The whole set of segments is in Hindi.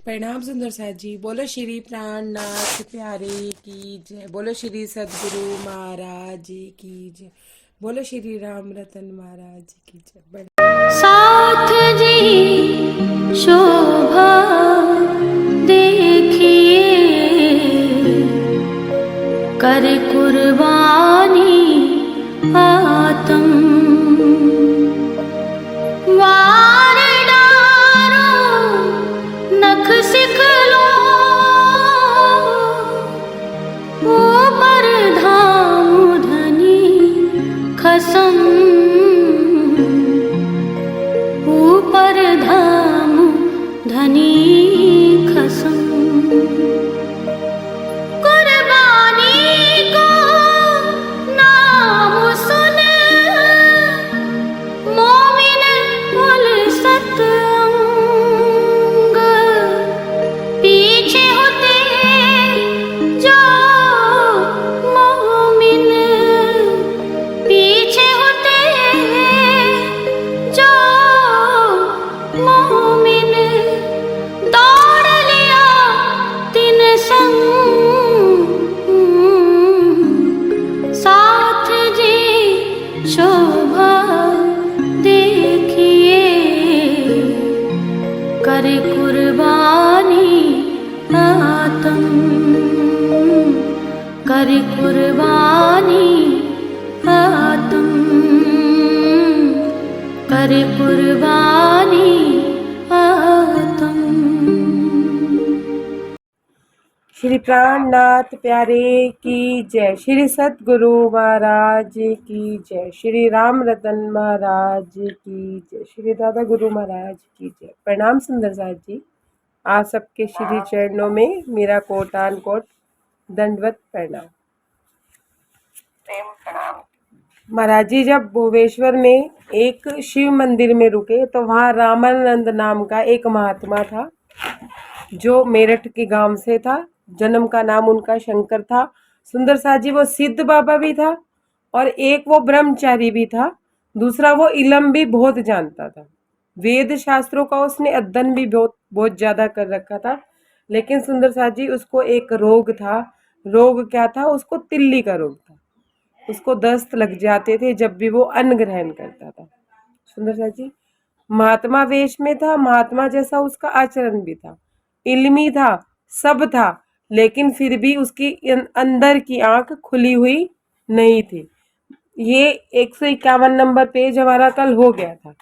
प्रणाम सुंदर साथ जी। बोलो श्री प्राणनाथ प्यारे की जय। बोलो श्री सदगुरु महाराज की जय। बोलो श्री राम रतन महाराज की जय। साथ जी शोभा देखिए, कर कुर्बानी आत्म वार डारो नख सिखलो, ऊपर धाम धनी खसम, ऊपर धाम धनी खसम। कुर्बानी को नाम सुन मोमिन उलसत अंग, पीछे होते जो मोमिन, पीछे होते जो मोमिन, दौड़ लिया तिन संग, साथ जी शोभा देखिए, कर कुर्बानी आत्म, कर कुर्बानी आत्म, कर कुर्बानी आत्म। श्री प्राणनाथ प्यारे की जय। श्री सतगुरु महाराज की जय। श्री राम रतन महाराज की जय। श्री दादा गुरु महाराज की जय। प्रणाम सुंदर साथ जी। आप सबके श्री चरणों में मेरा कोटान कोट दंडवत प्रणाम। महाराज जी जब भुवनेश्वर में एक शिव मंदिर में रुके तो वहाँ रामानंद नाम का एक महात्मा था जो मेरठ के गांव से था। जन्म का नाम उनका शंकर था। सुंदर साथ जी वो सिद्ध बाबा भी था और एक वो ब्रह्मचारी भी था। दूसरा वो इलम भी बहुत जानता था। वेद शास्त्रों का उसने अध्ययन भी बहुत बहुत ज्यादा कर रखा था। लेकिन सुंदर साथ जी उसको एक रोग था। रोग क्या था? उसको तिल्ली का रोग था। उसको दस्त लग जाते थे जब भी वो अन्न ग्रहण करता था। सुंदर साथ जी महात्मा वेश में था, महात्मा जैसा उसका आचरण भी था, इल्मी था, सब था, लेकिन फिर भी उसकी अंदर की आंख खुली हुई नहीं थी। ये 151 नंबर पेज हमारा कल हो गया था।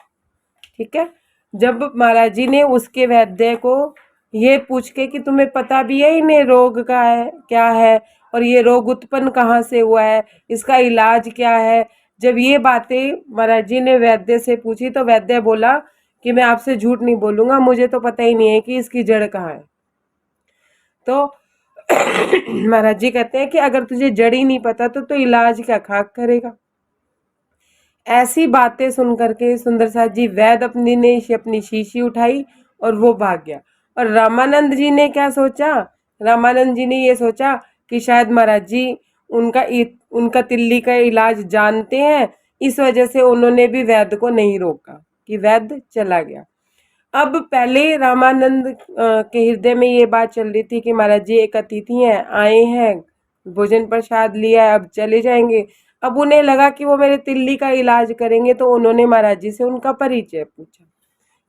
ठीक है। जब महाराज जी ने उसके वैद्य को ये पूछ के कि तुम्हें पता भी है इन्हें रोग का है क्या है और ये रोग उत्पन्न कहाँ से हुआ है, इसका इलाज क्या है, जब ये बातें महाराज जी ने वैद्य से पूछी तो वैद्य बोला कि मैं आपसे झूठ नहीं बोलूंगा, मुझे तो पता ही नहीं है कि इसकी जड़ कहाँ है। तो महाराज जी कहते हैं कि अगर तुझे जड़ ही नहीं पता तो इलाज क्या खाक करेगा। ऐसी बातें सुन करके सुंदर साथ जी वैद अपनी शीशी उठाई और वो भाग गया। और रामानंद जी ने क्या सोचा? रामानंद जी ने ये सोचा कि शायद महाराज जी उनका तिल्ली का इलाज जानते हैं, इस वजह से उन्होंने भी वैद को नहीं रोका कि वैद चला गया। अब पहले रामानंद के हृदय में ये बात चल रही थी कि महाराज जी एक अतिथि हैं, आए हैं, भोजन प्रसाद लिया है, अब चले जाएंगे। अब उन्हें लगा कि वो मेरे तिल्ली का इलाज करेंगे, तो उन्होंने महाराज जी से उनका परिचय पूछा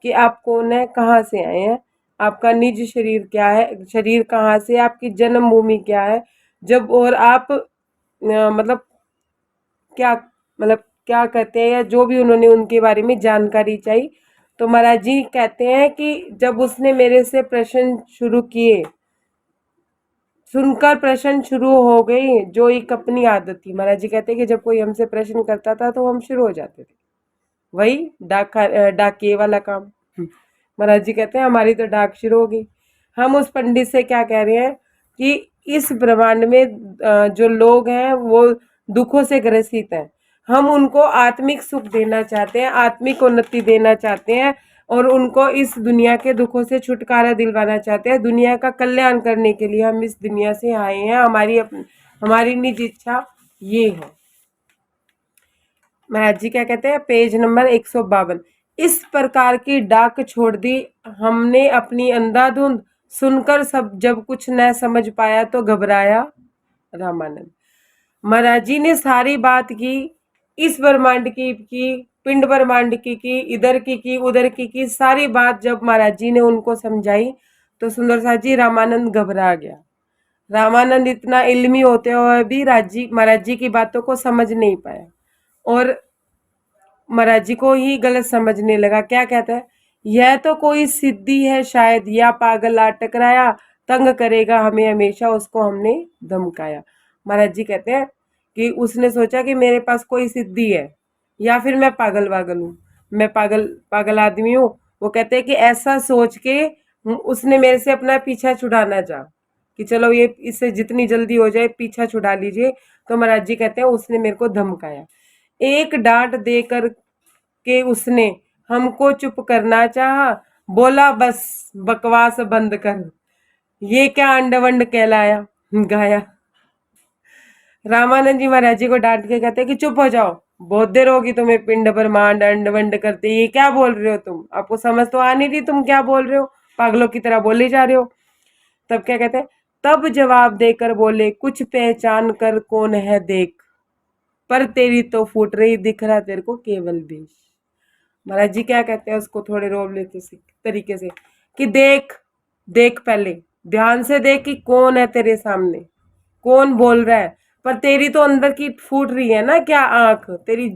कि आप कौन है, कहाँ से आए हैं, आपका निज शरीर क्या है, शरीर कहाँ से, आपकी जन्मभूमि क्या है, जब और आप मतलब क्या क्या कहते हैं, या जो भी उन्होंने उनके बारे में जानकारी चाहिए। तो महाराज जी कहते हैं कि जब उसने मेरे से प्रश्न शुरू किए, सुनकर प्रश्न शुरू हो गई, जो एक अपनी आदत थी। महाराज जी कहते हैं कि जब कोई हमसे प्रश्न करता था तो हम शुरू हो जाते थे, वही डाकिए वाला काम। महाराज जी कहते हैं हमारी तो डाक शुरू हो गई। हम उस पंडित से क्या कह रहे हैं कि इस ब्रह्मांड में जो लोग हैं वो दुखों से ग्रसित हैं, हम उनको आत्मिक सुख देना चाहते हैं, आत्मिक उन्नति देना चाहते हैं और उनको इस दुनिया के दुखों से छुटकारा दिलवाना चाहते हैं। दुनिया का कल्याण करने के लिए हम इस दुनिया से आए हैं। हमारी निज इच्छा ये है। महाराज जी क्या कहते हैं, पेज नंबर 152। इस प्रकार की डाक छोड़ दी हमने अपनी अंधाधुंध सुनकर सब जब कुछ न समझ पाया तो घबराया रामानंद। महाराज जी ने सारी बात की, इस ब्रह्मांड की, पिंड ब्रह्मांड की, इधर की, उधर की सारी बात जब महाराज जी ने उनको समझाई तो सुंदर साथ जी रामानंद घबरा गया। रामानंद इतना इल्मी होते हुए भी महाराज जी की बातों को समझ नहीं पाया और महाराज जी को ही गलत समझने लगा। क्या कहता है, यह तो कोई सिद्धि है शायद, या पागल आ टकराया, तंग करेगा हमें हमेशा, उसको हमने धमकाया। महाराज जी कहते हैं कि उसने सोचा कि मेरे पास कोई सिद्धि है या फिर मैं पागल हूँ, मैं पागल आदमी हूँ। वो कहते हैं कि ऐसा सोच के उसने मेरे से अपना पीछा छुड़ाना चाहा कि चलो ये इससे जितनी जल्दी हो जाए पीछा छुड़ा लीजिए। तो महाराज जी कहते हैं उसने मेरे को धमकाया, एक डांट देकर के उसने हमको चुप करना चाहा, बोला बस बकवास बंद कर, ये क्या अंडवंड कहलाया गाया। रामानंद जी महाराज जी को डांट के कहते हैं कि चुप हो जाओ, बहुत देर होगी तुम्हें पिंड ब्रह्मांड अंडवंड करते, ये क्या बोल रहे हो तुम, आपको समझ तो आ नहीं रही तुम क्या बोल रहे हो, पागलों की तरह बोले जा रहे हो। तब क्या कहते हैं, तब जवाब देकर बोले, कुछ पहचान कर कौन है देख, पर तेरी तो फूट रही, दिख रहा तेरे को केवल देश। महाराज जी क्या कहते हैं उसको थोड़े रोब लेते तरीके से कि देख देख, पहले ध्यान से देख कि कौन है तेरे सामने, कौन बोल रहा है, पर तेरी तो अंदर की फूट रही है ना, क्या आंख तेरी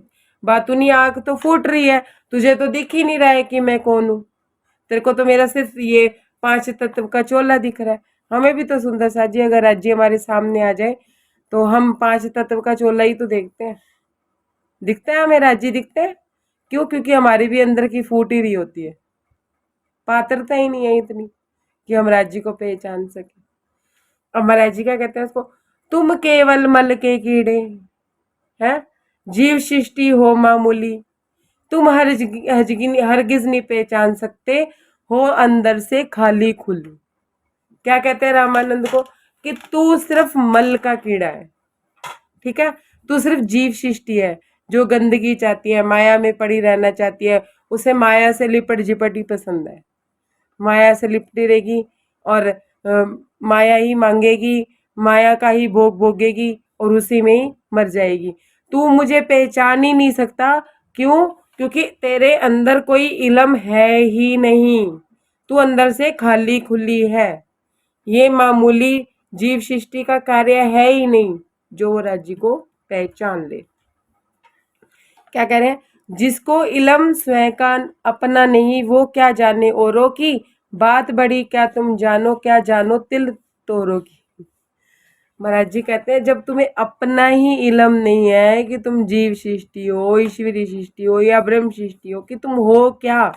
बातूनी आंख तो फूट रही है, तुझे तो दिख ही नहीं रहा है कि मैं कौन हूं, तेरे को तो मेरा सिर्फ ये 5 तत्व का चोला दिख रहा है। हमें भी तो सुंदर सा जी अगर राज्य हमारे सामने आ जाए तो हम 5 तत्व का चोला ही तो देखते हैं, दिखते हैं हमें राज्य दिखते हैं, क्यों, क्योंकि हमारी भी अंदर की फूट ही रही होती है, पात्रता ही नहीं है इतनी कि हम राज्य को पहचान सके। अब महाराज जी क्या कहते हैं उसको, तुम केवल मल के कीड़े हैं, जीव सृष्टि हो मामूली, तुम हरगिज नहीं पहचान सकते हो अंदर से खाली खुली। क्या कहते हैं रामानंद को कि तू सिर्फ मल का कीड़ा है, ठीक है, तू सिर्फ जीव सृष्टि है जो गंदगी चाहती है, माया में पड़ी रहना चाहती है, उसे माया से लिपट जिपट ही पसंद है, माया से लिपटी रहेगी और माया ही मांगेगी, माया का ही भोग भोगेगी और उसी में ही मर जाएगी। तू मुझे पहचान ही नहीं सकता, क्यों, क्योंकि तेरे अंदर कोई इल्म है ही नहीं, तू अंदर से खाली खुली है, ये मामूली जीव सृष्टि का कार्य है ही नहीं जो वो राज्य को पहचान ले। क्या कह रहे हैं, जिसको इल्म स्वयं का अपना नहीं, वो क्या जाने औरों की, बात बड़ी क्या तुम जानो, क्या जानो तिल तोरों की। महाराज जी कहते हैं जब तुम्हें अपना ही इल्म नहीं है कि तुम जीव सृष्टि हो, ईश्वरी सृष्टि हो या ब्रह्म सृष्टि हो, कि तुम हो क्या,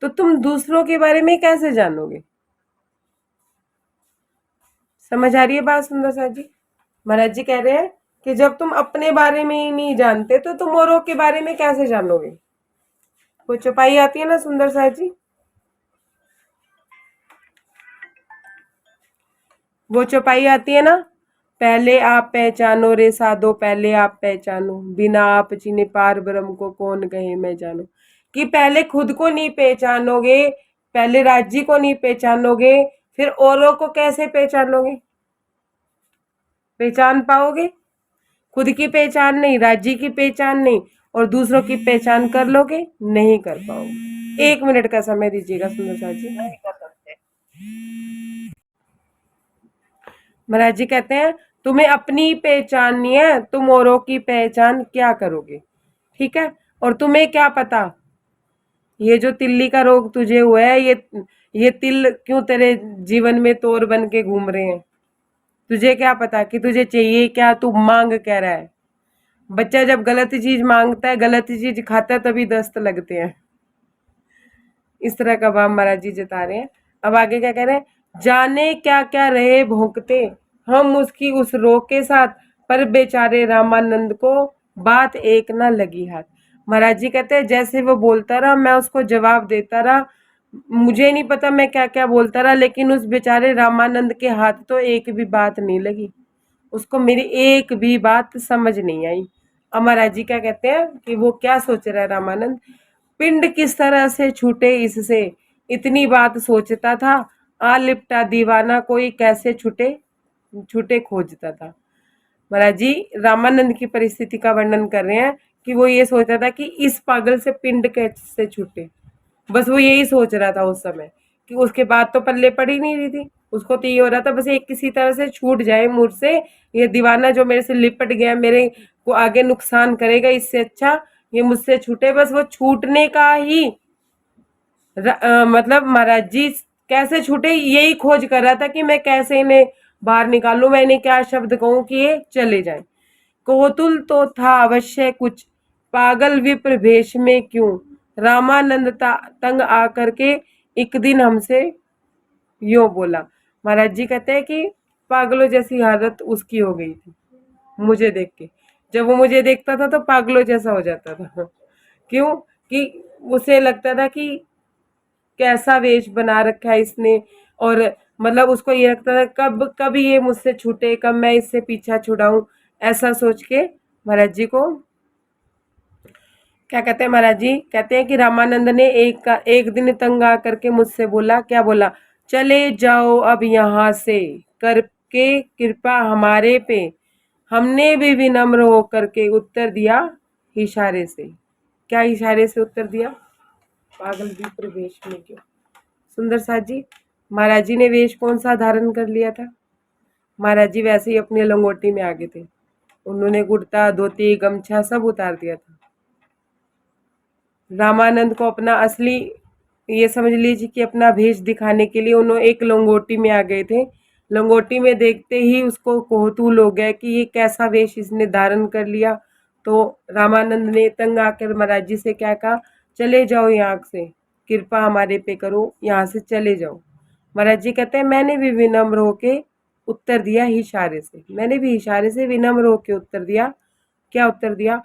तो तुम दूसरों के बारे में कैसे जानोगे। समझ आ रही है बात सुंदर सा जी। महाराज जी कह रहे हैं कि जब तुम अपने बारे में ही नहीं जानते तो तुम औरों के बारे में कैसे जानोगे। कोई चौपाई आती है ना सुंदर सा जी, वो चौपाई आती है ना, पहले आप पहचानो रे साधो, पहले आप पहचानो, बिना आप चिन्हे पार ब्रह्म को कौन कहे मैं जानो। कि पहले खुद को नहीं पहचानोगे, पहले राज्य को नहीं पहचानोगे, फिर औरों को कैसे पहचानोगे, पहचान पाओगे। खुद की पहचान नहीं, राज्य की पहचान नहीं और दूसरों की पहचान कर लोगे, नहीं कर पाओगे। 1 मिनट का समय दीजिएगा सुंदर सा जी। नहीं कर सकते। महाराज जी कहते हैं तुम्हें अपनी पहचान नहीं है, तुम औरों की पहचान क्या करोगे, ठीक है। और तुम्हें क्या पता ये जो तिल्ली का रोग तुझे हुआ है, ये तिल क्यों तेरे जीवन में तोर बन के घूम रहे हैं, तुझे क्या पता कि तुझे चाहिए क्या, तू मांग कह रहा है। बच्चा जब गलत चीज मांगता है, गलत चीज खाता है, तभी दस्त लगते हैं। इस तरह का भाव महाराज जी जता रहे हैं। अब आगे क्या कह रहे हैं, जाने क्या क्या रहे भोंकते हम उसकी उस रोग के साथ, पर बेचारे रामानंद को बात एक ना लगी हाथ। महाराज जी कहते हैं जैसे वो बोलता रहा मैं उसको जवाब देता रहा, मुझे नहीं पता मैं क्या क्या बोलता रहा, लेकिन उस बेचारे रामानंद के हाथ तो एक भी बात नहीं लगी, उसको मेरी एक भी बात समझ नहीं आई। अब महाराज जी क्या कहते हैं कि वो क्या सोच रहा है रामानंद, पिंड किस तरह से छूटे इससे, इतनी बात सोचता था, आ लिपटा दीवाना कोई कैसे छूटे छूटे खोजता था। महाराज जी रामानंद की परिस्थिति का वर्णन कर रहे हैं कि वो ये सोचता था कि इस पागल से पिंड कैसे छूटे, बस वो यही सोच रहा था उस समय, कि उसके बाद तो पल्ले पड़ ही नहीं रही थी। उसको तो ये हो रहा था बस एक किसी तरह से छूट जाए मुझसे, ये दीवाना जो मेरे से लिपट गया मेरे को आगे नुकसान करेगा, इससे अच्छा ये मुझसे छूटे। बस वो छूटने का ही मतलब महाराज जी कैसे छूटे यही खोज कर रहा था कि मैं कैसे इन्हें बाहर निकालूं, मैं इन्हें क्या शब्द कहूं कि ये चले जाएं। कौतूल तो था अवश्य कुछ, पागल विप्र भेष में क्यों, रामानंद तंग आकर के एक दिन हमसे यो बोला। महाराज जी कहते हैं कि पागलों जैसी हालत उसकी हो गई थी मुझे देख के। जब वो मुझे देखता था तो पागलों जैसा हो जाता था। क्यों कि उसे लगता था कि कैसा वेश बना रखा है इसने, और मतलब उसको ये लगता था कब कब ये मुझसे छूटे, कब मैं इससे पीछा छुड़ाऊं, ऐसा सोच के महाराज जी को क्या कहते हैं। महाराज जी कहते हैं कि रामानंद ने एक दिन तंग आकर के मुझसे बोला, क्या बोला, चले जाओ अब यहाँ से करके कृपा हमारे पे। हमने भी विनम्र होकर के उत्तर दिया इशारे से। क्या इशारे से उत्तर दिया, पागल भी प्रवेश में क्यों। सुंदर साथ जी महाराज जी ने वेश कौन सा धारण कर लिया था, महाराज जी वैसे ही अपनी लंगोटी में आगे थे। उन्होंने कुर्ता धोती गमछा सब उतार दिया था। रामानंद को अपना असली, ये समझ लीजिए कि अपना भेष दिखाने के लिए उन्होंने एक लंगोटी में आ गए थे। लंगोटी में देखते ही उसको कौतूहल हो गया कि ये कैसा वेश इसने धारण कर लिया। तो रामानंद ने तंग आकर महाराज जी से क्या कहा, चले जाओ यहाँ से, कृपा हमारे पे करो, यहाँ से चले जाओ। महाराज जी कहते हैं मैंने भी विनम्र होके उत्तर दिया इशारे से, मैंने भी इशारे से विनम्र होके उत्तर दिया। क्या उत्तर दिया,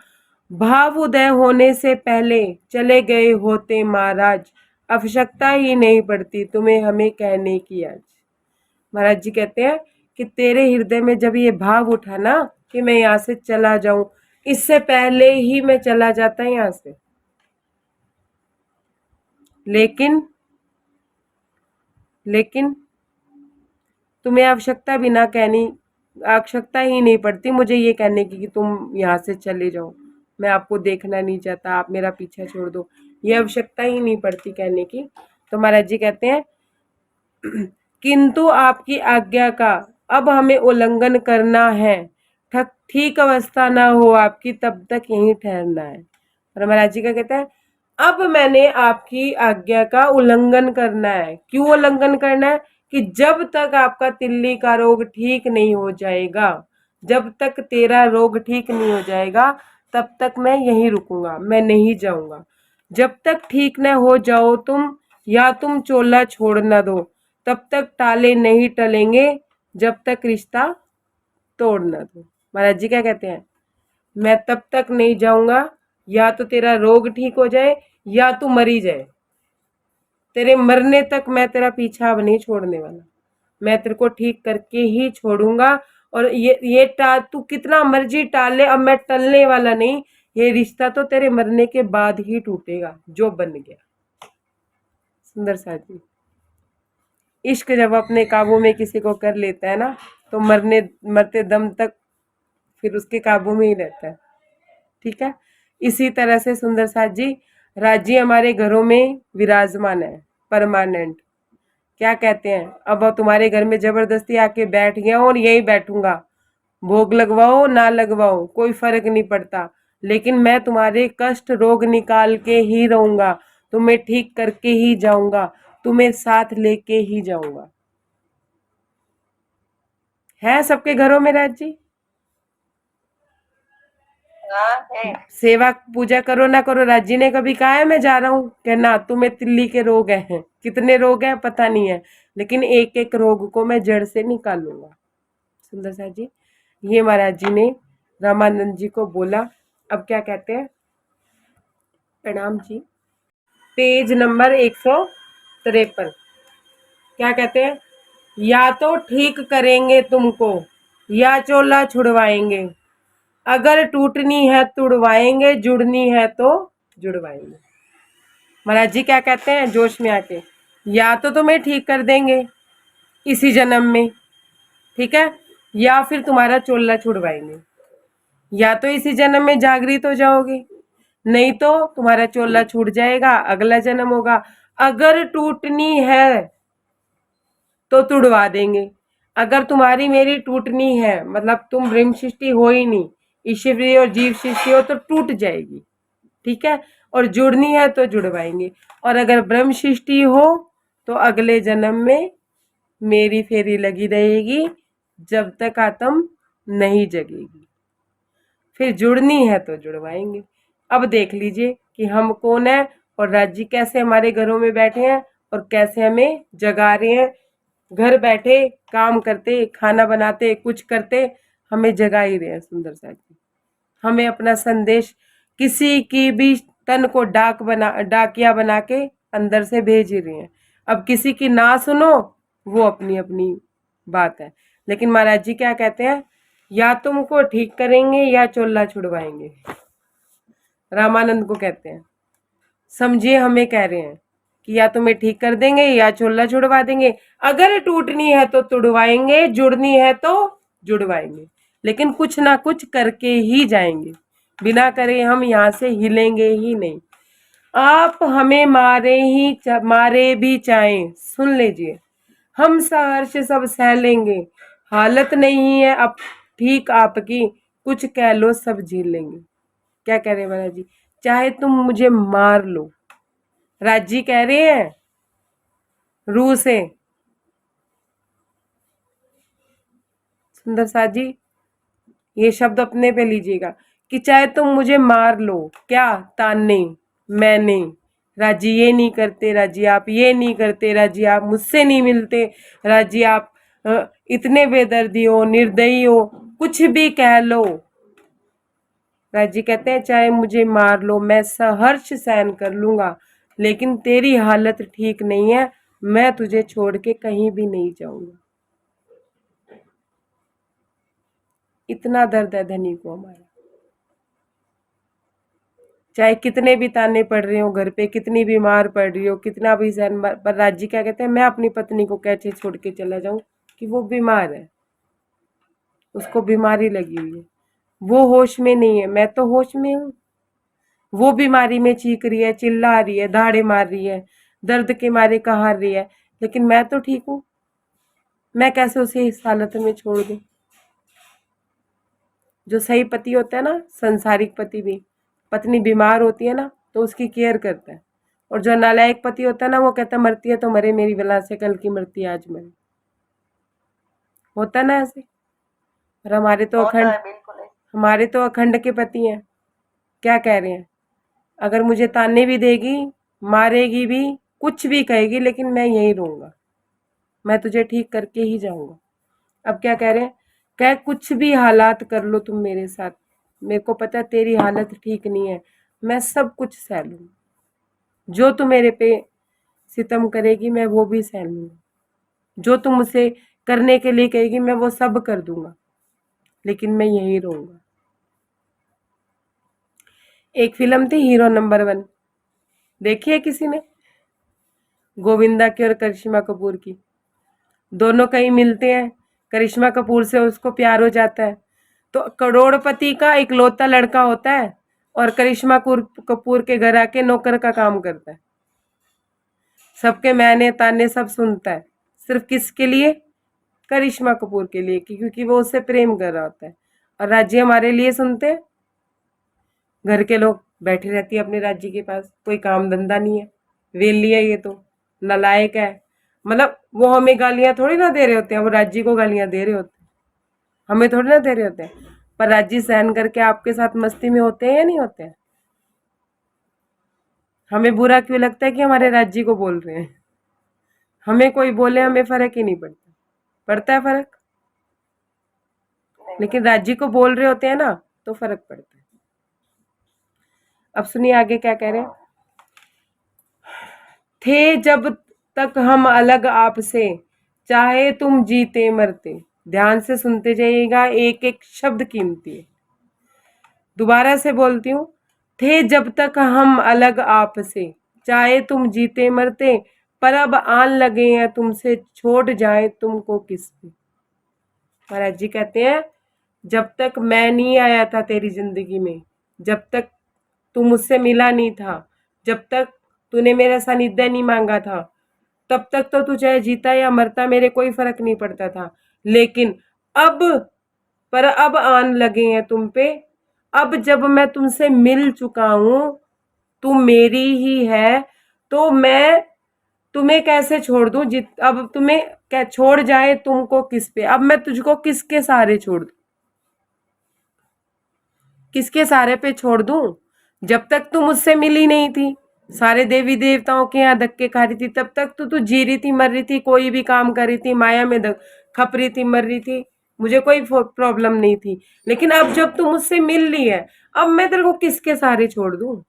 भाव उदय होने से पहले चले गए होते महाराज, आवश्यकता ही नहीं पड़ती तुम्हें हमें कहने की आज। महाराज जी कहते हैं कि तेरे हृदय में जब ये भाव उठा ना कि मैं यहाँ से चला जाऊं, इससे पहले ही मैं चला जाता यहाँ से, लेकिन लेकिन तुम्हें आवश्यकता ही नहीं पड़ती मुझे ये कहने की कि तुम यहाँ से चले जाओ, मैं आपको देखना नहीं चाहता, आप मेरा पीछा छोड़ दो, ये आवश्यकता ही नहीं पड़ती कहने की। तो महाराज जी कहते हैं किंतु आपकी आज्ञा का अब हमें उल्लंघन करना है, ठीक अवस्था ना हो आपकी तब तक यहीं ठहरना है। और महाराज जी का कहते हैं अब मैंने आपकी आज्ञा का उल्लंघन करना है। क्यों उल्लंघन करना है, कि जब तक आपका तिल्ली का रोग ठीक नहीं हो जाएगा, जब तक तेरा रोग ठीक नहीं हो जाएगा तब तक मैं यहीं रुकूंगा, मैं नहीं जाऊंगा। जब तक ठीक न हो जाओ तुम, या तुम चोला छोड़ न दो, तब तक टाले नहीं टलेंगे, जब तक रिश्ता तोड़ न दो। महाराज जी क्या कहते हैं, मैं तब तक नहीं जाऊंगा या तो तेरा रोग ठीक हो जाए या तू मरी जाए, तेरे मरने तक मैं तेरा पीछा अब नहीं छोड़ने वाला, मैं तेरे को ठीक करके ही छोड़ूंगा। और ये तू कितना मर्जी टाले, अब मैं टलने वाला नहीं, ये रिश्ता तो तेरे मरने के बाद ही टूटेगा जो बन गया। सुंदर साथ जी इश्क जब अपने काबू में किसी को कर लेता है ना तो मरते दम तक फिर उसके काबू में ही रहता है। ठीक है, इसी तरह से सुंदर साथ जी राज्य हमारे घरों में विराजमान है परमानेंट। क्या कहते हैं, अब तुम्हारे घर में जबरदस्ती आके बैठ गया और यही बैठूंगा, भोग लगवाओ ना लगवाओ कोई फर्क नहीं पड़ता, लेकिन मैं तुम्हारे कष्ट रोग निकाल के ही रहूंगा, तुम्हें ठीक करके ही जाऊंगा, तुम्हें साथ लेके ही जाऊंगा। है सबके घरों में राज जी? है। सेवा पूजा करो ना करो, राजी ने कभी कहा है मैं जा रहा हूँ, कहना तुम्हें तिल्ली के रोग हैं, कितने रोग हैं पता नहीं है, लेकिन एक एक रोग को मैं जड़ से निकालूंगा। सुंदर सा जी ये महाराज जी ने रामानंद जी को बोला। अब क्या कहते हैं, प्रणाम जी, पेज नंबर 153 क्या कहते हैं, या तो ठीक करेंगे तुमको या चोला छुड़वाएंगे, अगर टूटनी है तुड़वाएंगे, जुड़नी है तो जुड़वाएंगे। महाराज जी क्या कहते हैं जोश में आके, या तो तुम्हें ठीक कर देंगे इसी जन्म में, ठीक है, या फिर तुम्हारा चोला छुड़वाएंगे। या तो इसी जन्म में जागृत हो जाओगे, नहीं तो तुम्हारा चोला छूट जाएगा, अगला जन्म होगा। अगर टूटनी है तो तुड़वा देंगे। अगर तुम्हारी मेरी टूटनी है, मतलब तुम ब्रह्म सृष्टि हो ही नहीं, ईश्वरी और जीव सृष्टि हो, तो टूट जाएगी, ठीक है। और जुड़नी है तो जुड़वाएंगे। और अगर ब्रह्म सृष्टि हो तो अगले जन्म में मेरी फेरी लगी रहेगी जब तक आत्म नहीं जगेगी। फिर जुड़नी है तो जुड़वाएंगे। अब देख लीजिए कि हम कौन है और राज्य कैसे हमारे घरों में बैठे हैं और कैसे हमें जगा रहे हैं। घर बैठे काम करते, खाना बनाते, कुछ करते, हमें जगा ही रहे हैं सुंदर सा जी। हमें अपना संदेश किसी की भी तन को डाकिया बना के अंदर से भेज ही रहे हैं। अब किसी की ना सुनो, वो अपनी अपनी बात है। लेकिन महाराज जी क्या कहते हैं, या तुमको ठीक करेंगे या चोला छुड़वाएंगे। रामानंद को कहते हैं, समझिए हमें कह रहे हैं कि या तुम्हें ठीक कर देंगे या चोला छुड़वा देंगे। अगर टूटनी है तो तुड़वाएंगे, जुड़नी है तो जुड़वाएंगे, लेकिन कुछ ना कुछ करके ही जाएंगे। बिना करे हम यहाँ से हिलेंगे ही नहीं। आप हमें मारे भी चाहें, सुन लीजिए, हम सहर्ष सब सह लेंगे। हालत नहीं है अब ठीक आपकी, कुछ कह लो सब झेल लेंगे। क्या कह रहे हैं महाराज जी, चाहे तुम मुझे मार लो, राजी कह रहे हैं रूह से। सुंदर साथ जी ये शब्द अपने पे लीजिएगा कि चाहे तुम मुझे मार लो, क्या ताने मैंने, राजी ये नहीं करते, राजी आप ये नहीं करते, राजी आप मुझसे नहीं मिलते, राजी आप इतने बेदर्दी हो, निर्दयी हो, कुछ भी कह लो। राजी कहते हैं चाहे मुझे मार लो, मैं सहर्ष सहन कर लूंगा, लेकिन तेरी हालत ठीक नहीं है, मैं तुझे छोड़ के कहीं भी नहीं जाऊंगा। इतना दर्द है धनी को हमारा। चाहे कितने भी ताने पड़ रहे हो घर पे, कितनी बीमार पड़ रही हो, कितना भी सहन, पर राजी क्या कहते हैं, मैं अपनी पत्नी को कैसे छोड़ के चला जाऊं कि वो बीमार है, उसको बीमारी लगी हुई है, वो होश में नहीं है, मैं तो होश में हूँ। वो बीमारी में चीख रही है, चिल्ला रही है, दहाड़े मार रही है, दर्द के मारे कहार रही है, लेकिन मैं तो ठीक हूँ। मैं कैसे उसे इस हालत में छोड़ दूं। जो सही पति होता है ना, संसारिक पति भी, पत्नी बीमार होती है ना तो उसकी केयर करता है, और जो नालायक पति होता है ना वो कहता है मरती है तो मरे, मेरी बला से, कल की मरती है आज मरे। होता ना ऐसे। और हमारे तो अखंड के पति हैं। क्या कह रहे हैं, अगर मुझे ताने भी देगी, मारेगी भी, कुछ भी कहेगी, लेकिन मैं यहीं रहूंगा, मैं तुझे ठीक करके ही जाऊंगा। अब क्या कह रहे हैं, कह कुछ भी हालात कर लो तुम मेरे साथ, मेरे को पता है तेरी हालत ठीक नहीं है, मैं सब कुछ सह लूंगी। जो तू मेरे पे सितम करेगी मैं वो भी सह लूंगा, जो तुम मुझसे करने के लिए कहेगी मैं वो सब कर दूंगा, लेकिन मैं यहीं रहूंगा। एक फिल्म थी हीरो नंबर 1, देखी है किसी ने? गोविंदा की और करिश्मा कपूर की। दोनों कहीं मिलते हैं, करिश्मा कपूर से उसको प्यार हो जाता है, तो करोड़पति का इकलौता लड़का होता है और करिश्मा कपूर के घर आके नौकर का काम करता है, सबके मैने ताने सब सुनता है, सिर्फ किसके लिए? करिश्मा कपूर के लिए, क्योंकि वो उससे प्रेम कर रहा होता है। और राज्य हमारे लिए सुनते हैं, घर के लोग बैठी रहती है अपने राज्य के पास, कोई काम धंधा नहीं है, वेली है ये तो, नालायक है। मतलब वो हमें गालियां थोड़ी ना दे रहे होते हैं, वो राज्य को गालियां दे रहे होते हैं, हमें थोड़ी ना दे रहे होते हैं। पर राज्य सहन करके आपके साथ मस्ती में होते हैं या नहीं होते हैं? हमें बुरा क्यों लगता है कि हमारे राज्य को बोल रहे हैं? हमें कोई बोले हमें फर्क ही नहीं पड़ता, पड़ता है फर्क? लेकिन राज्य को बोल रहे होते हैं ना तो फर्क पड़ता है। अब सुनिए आगे क्या कह रहे हैं, थे जब तक हम अलग आपसे, चाहे तुम जीते मरते। ध्यान से सुनते जाइएगा, एक एक शब्द कीमती है। दोबारा से बोलती हूँ, थे जब तक हम अलग आपसे, चाहे तुम जीते मरते, पर अब आन लगे हैं तुमसे छोड़ जाए तुमको किस पे। महाराज जी कहते हैं जब तक मैं नहीं आया था तेरी जिंदगी में, जब तक तू मुझसे मिला नहीं था, जब तक तूने मेरा सानिध्य नहीं मांगा था, तब तक तो तू चाहे जीता या मरता मेरे कोई फर्क नहीं पड़ता था। लेकिन अब, पर अब आन लगे हैं तुम पे, अब जब मैं तुमसे मिल चुका हूं, तू मेरी ही है, तो मैं तुम्हें कैसे छोड़ दूं। अब तुम्हें क्या छोड़ जाए तुमको किस पे, अब मैं तुझको किसके सहारे छोड़ दूं, किसके सहारे पे छोड़ दूं। जब तक तू मुझसे मिली नहीं थी, सारे देवी देवताओं के यहाँ धक्के खा रही थी, तब तक तू जी रही थी, मर रही थी, कोई भी काम कर रही थी, माया में खप रही थी, मर रही थी, मुझे कोई प्रॉब्लम नहीं थी। लेकिन अब जब तू मुझसे मिल ली है, अब मैं तेरे को किसके सहारे छोड़ दूं,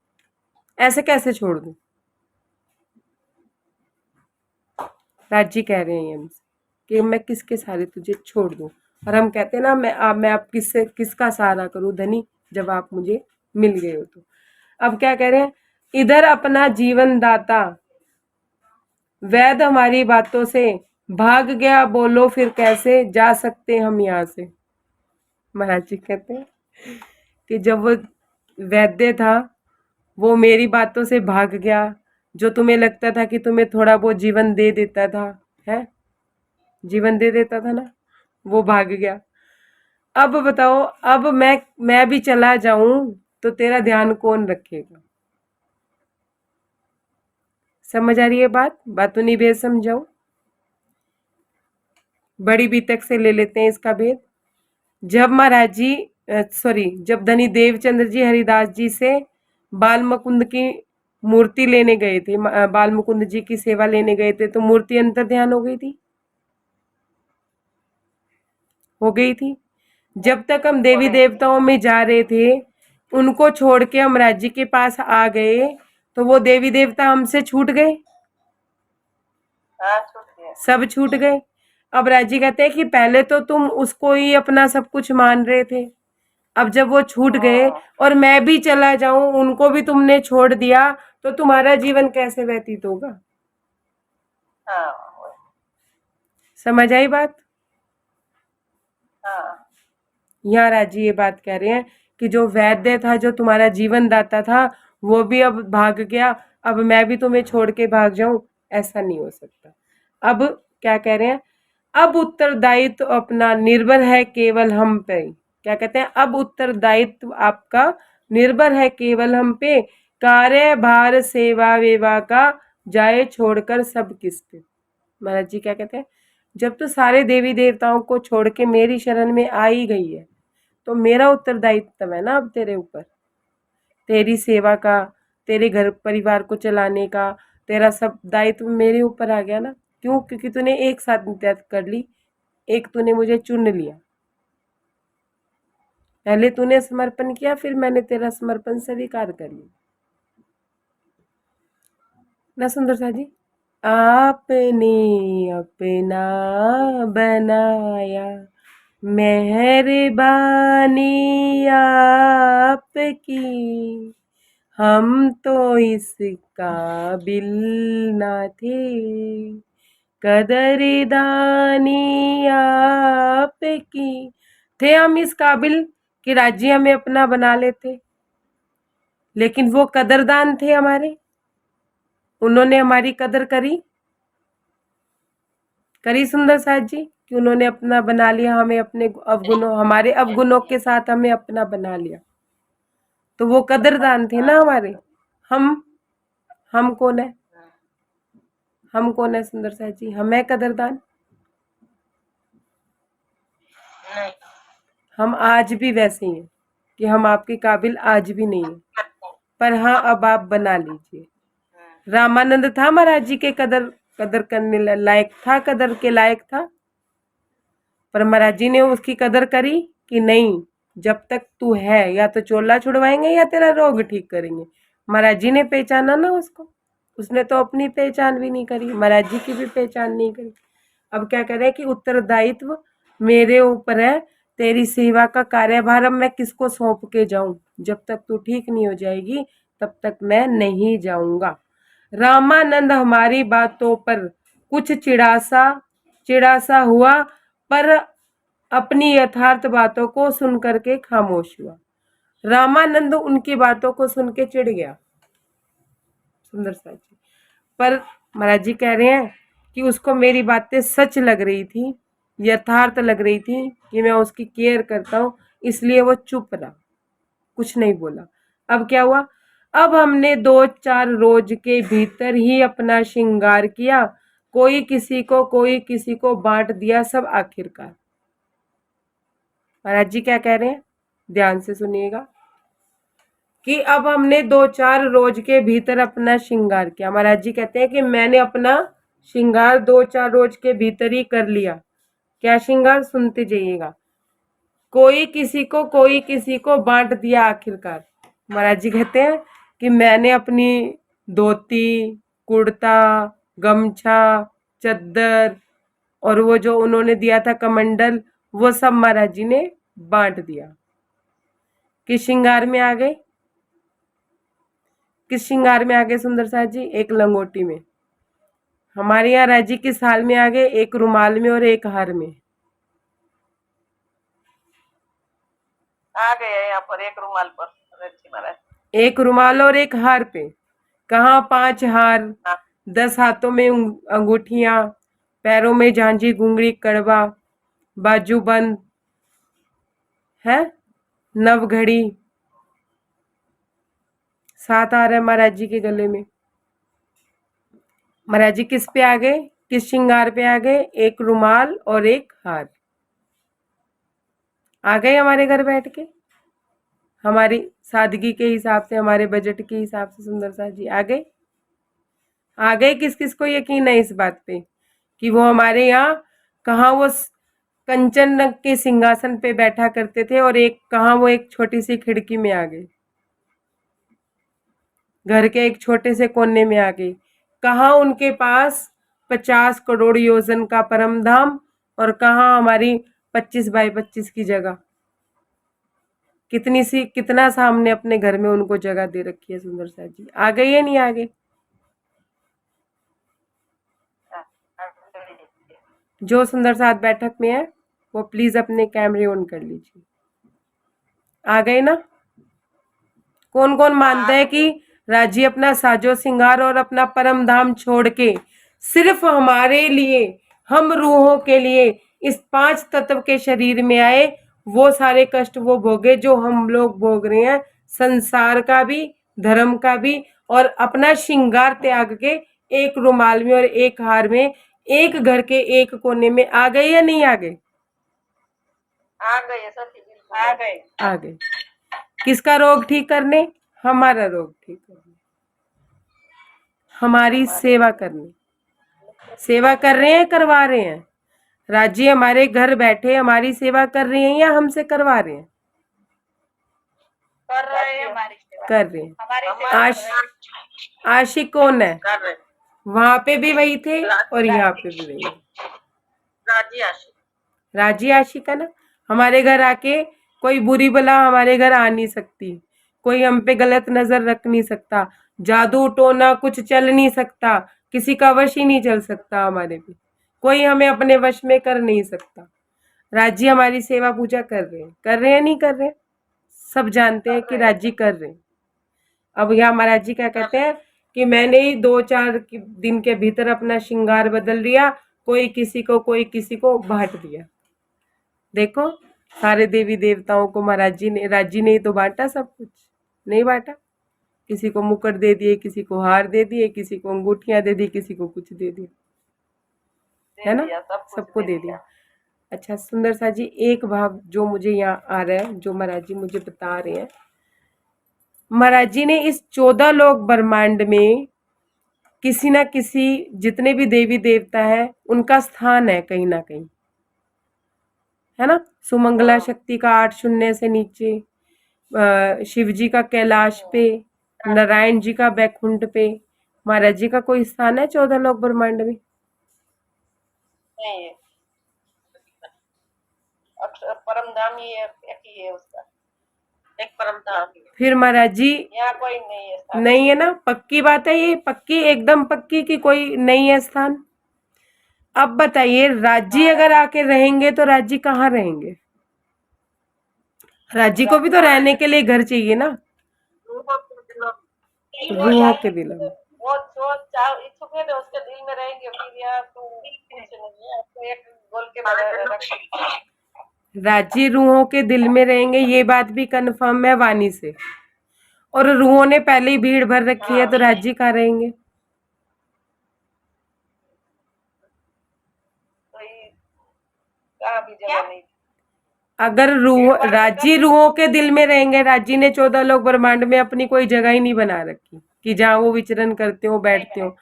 ऐसे कैसे छोड़ दूं। राज जी कह रहे हैं हमसे कि मैं किसके सहारे तुझे छोड़ दूं। और हम कहते हैं ना मैं आप किसका सहारा करूं धनी, जब आप मुझे मिल गए हो तो। अब क्या कह रहे हैं, इधर अपना जीवन दाता वैद हमारी बातों से भाग गया, बोलो फिर कैसे जा सकते हम यहाँ से। महाराज जी कहते हैं कि जब वो वैद्य था वो मेरी बातों से भाग गया, जो तुम्हें लगता था कि तुम्हें थोड़ा बहुत जीवन दे देता था, है जीवन दे देता था ना, वो भाग गया। अब बताओ, अब मैं भी चला जाऊं तो तेरा ध्यान कौन रखेगा। समझ आ रही है बात नहीं भेद समझाओ, बड़ी बीतक से ले लेते हैं इसका भेद। जब महाराज जी जब धनी देवचंद्र जी हरिदास जी से बाल मुकुंद की मूर्ति लेने गए थे, बाल मुकुंद जी की सेवा लेने गए थे, तो मूर्ति अंतर ध्यान हो गई थी। जब तक हम देवी देवताओं में जा रहे थे, उनको छोड़ के हम राज जी के पास आ गए, तो वो देवी देवता हमसे छूट गए, सब छूट गए। अब राज जी कहते हैं कि पहले तो तुम उसको ही अपना सब कुछ मान रहे थे, अब जब वो छूट गए और मैं भी चला जाऊं, उनको भी तुमने छोड़ दिया, तो तुम्हारा जीवन कैसे व्यतीत होगा। समझ आई बात। यहाँ राजी ये बात कह रहे हैं कि जो वैद्य था, जो तुम्हारा जीवन दाता था, वो भी अब भाग गया, अब मैं भी तुम्हें छोड़ के भाग जाऊं, ऐसा नहीं हो सकता। अब क्या कह रहे हैं, अब उत्तरदायित्व अपना निर्भर है केवल हम पे। क्या कहते हैं, अब उत्तरदायित्व आपका निर्भर है केवल हम पे, कार्य भार सेवा वेवा का जाए छोड़कर सब किस पे। महाराज जी क्या कहते हैं, जब तो सारे देवी देवताओं को छोड़ के मेरी शरण में आ ही गई है, तो मेरा उत्तरदायित्व है ना अब तेरे ऊपर, तेरी सेवा का, तेरे घर परिवार को चलाने का, तेरा सब दायित्व मेरे ऊपर आ गया ना। क्यों, क्योंकि तूने एक साथ नित्यात कर ली, एक तूने मुझे चुन लिया, पहले तूने समर्पण किया, फिर मैंने तेरा समर्पण स्वीकार कर लिया ना। सुंदर सा जी, आपने अपना बनाया, मेहरबानी आपकी, हम तो इस काबिल ना थे, कदरदानी आपकी। थे हम इस काबिल कि राज्य हमें अपना बना लेते, लेकिन वो कदरदान थे हमारे, उन्होंने हमारी कदर करी सुंदर साथ जी, कि उन्होंने अपना बना लिया हमें, अपने अवगुणों, हमारे अवगुणों के साथ हमें अपना बना लिया, तो वो कदरदान थे ना हमारे। हम कौन है, हम कौन है सुंदर साथ जी, हम है कदरदान। हम आज भी वैसे ही हैं कि हम आपके काबिल आज भी नहीं है, पर हाँ अब आप बना लीजिए। रामानंद था महाराज जी के कदर करने लायक था, कदर के लायक था, पर महाराज जी ने उसकी कदर करी कि नहीं, जब तक तू है या तो चोला छुड़वाएंगे या तेरा रोग ठीक करेंगे। महाराज जी ने पहचाना ना उसको, उसने तो अपनी पहचान भी नहीं करी, महाराज जी की भी पहचान नहीं करी। अब क्या कह रहे हैं कि उत्तरदायित्व मेरे ऊपर है, तेरी सेवा का कार्यभार अब मैं किसको सौंप के जाऊं, जब तक तू ठीक नहीं हो जाएगी तब तक मैं नहीं जाऊंगा। रामानंद हमारी बातों पर कुछ चिड़ासा हुआ, पर अपनी यथार्थ बातों को सुन करके खामोश हुआ। रामानंद उनकी बातों को सुन के चिढ़ गया। सुंदर सा जी। पर महाराज जी कह रहे हैं कि उसको मेरी बातें सच लग रही थी, यथार्थ लग रही थी कि मैं उसकी केयर करता हूँ, इसलिए वो चुप रहा, कुछ नहीं बोला। अब क्या हुआ? अब हमने 2-4 रोज के भीतर ही अपना श्रृंगार किया, कोई किसी को बांट दिया सब आखिरकार। महाराज जी क्या कह रहे हैं, ध्यान से सुनिएगा कि अब हमने 2-4 रोज के भीतर अपना श्रृंगार किया। महाराज जी कहते हैं कि मैंने अपना श्रृंगार 2-4 रोज के भीतर ही कर लिया। क्या श्रृंगार? सुनते जाइएगा। कोई किसी को बांट दिया आखिरकार। महाराज जी कहते हैं कि मैंने अपनी धोती, कुर्ता, गमछा, चद्दर और वो जो उन्होंने दिया था कमंडल, वो सब महाराज जी ने बांट दिया। किस श्रृंगार में आ गए? किस श्रृंगार में आ गए सुंदर साथ जी? एक लंगोटी में। हमारे यहाँ राजी किस हाल में आ गए? एक रुमाल में और एक हार में आ गए। यहाँ पर एक रुमाल पर रज्जी महाराज, एक रुमाल और एक हार पे। कहाँ? 5 हार, 10 हाथों में अंगूठियां, पैरों में झांझी, घुंघरी, कड़वा, बाजूबंद है, नवघड़ी, 7 हार है महाराज जी के गले में। महाराज जी किस पे आ गए? किस श्रृंगार पे आ गए? एक रुमाल और एक हार। आ गए हमारे घर बैठ के, हमारी सादगी के हिसाब से, हमारे बजट के हिसाब से। सुंदर सा जी आ गए, आ गए। किस किस को यकीन है इस बात पे कि वो हमारे यहाँ कहाँ वो कंचन रंग के सिंहासन पे बैठा करते थे और एक कहाँ वो एक छोटी सी खिड़की में आ गए, घर के एक छोटे से कोने में आ गए। कहाँ उनके पास 50 करोड़ योजन का परम धाम और कहाँ हमारी 25 बाई 25 की जगह। कितना सा हमने अपने घर में उनको जगह दे रखी है। सुंदर सा जी आ गए या नहीं आ गए? जो सुंदर साथ बैठक में है वो प्लीज अपने कैमरे ऑन कर लीजिए। आ गए ना? कौन कौन मानता है कि राजी अपना साजो सिंगार और अपना परम धाम छोड़ के सिर्फ हमारे लिए, हम रूहों के लिए इस 5 तत्व के शरीर में आए, वो सारे कष्ट वो भोगे जो हम लोग भोग रहे हैं, संसार का भी, धर्म का भी, और अपना श्रृंगार त्याग के एक रुमाल में और एक हार में एक घर के एक कोने में आ गए या नहीं आ गए? आ गए सखी, बिल्कुल आ गए। आ गए। किसका रोग ठीक करने? हमारा रोग ठीक करने, हमारी सेवा करने। सेवा कर रहे हैं, करवा रहे हैं? राजी हमारे घर बैठे हमारी सेवा कर रहे हैं या हमसे करवा रहे हैं? कर रहे हैं हमारी सेवा, कर रहे हैं। हमारी आशिक कौन है? कर रहे हैं। वहां पे भी वही थे और यहाँ पे भी वही। राजी आशिक, राजी आशिक है ना। हमारे घर आके कोई बुरी भला हमारे घर आ नहीं सकती, कोई हम पे गलत नजर रख नहीं सकता, जादू टोना कुछ चल नहीं सकता, किसी का वश ही नहीं चल सकता हमारे पे, कोई हमें अपने वश में कर नहीं सकता। राजी हमारी सेवा पूजा कर रहे हैं नहीं कर रहे? सब जानते हैं कि राजी कर रहे हैं। अब यहाँ महाराज जी क्या कहते हैं कि मैंने ही 2-4 दिन के भीतर अपना श्रृंगार बदल लिया, कोई किसी को बांट दिया। देखो सारे देवी देवताओं को महाराज जी ने, राजी ने ही तो बांटा, सब कुछ नहीं बांटा। किसी को मुकुट दे दिए, किसी को हार दे दिए, किसी को अंगूठियां दे दी, किसी को कुछ दे दिया, है ना, सबको दे दिया। अच्छा सुंदर सा जी, एक भाव जो मुझे यहाँ आ रहा है, जो महाराज जी मुझे बता रहे हैं, महाराज जी ने इस 14 लोक ब्रह्मांड में किसी ना किसी, जितने भी देवी देवता है उनका स्थान है कहीं ना कहीं, है ना। सुमंगला शक्ति का 8 शून्य से नीचे, शिव जी का कैलाश पे, नारायण जी का बैकुंठ पे, महाराज जी का कोई स्थान है 14 लोक ब्रह्मांड में? नहीं है। परम धाम ही एक ही है उसका। एक परम धाम। फिर महाराज जी यहाँ कोई नहीं है स्थान। नहीं है ना, पक्की बात है ये, पक्की एकदम पक्की कि कोई नहीं है स्थान। अब बताइए राज्य अगर आके रहेंगे तो राज्य कहाँ रहेंगे? राज्य को भी तो रहने के लिए घर चाहिए ना, रूहों के दिलों में। वो जो चाह इच्छुक है तो उसके दिल में रहेंगे। फिर यार तू कुछ नहीं है, तो एक बोल के रख। राज्य रूहों के दिल में रहेंगे, ये बात भी कंफर्म है वाणी से। और रूहों ने पहले ही भीड़ भर रखी है, तो राज्य कहाँ रहेंगे? तो ये कहाँ भी जगह नहीं। अगर रूह राज्य रूहों के दिल में रहेंगे, राज्य ने 14 लोग ब्रह्मांड में अपनी कोई जगह ही नहीं बना रखी कि जहाँ वो विचरण करते हो बैठते हो।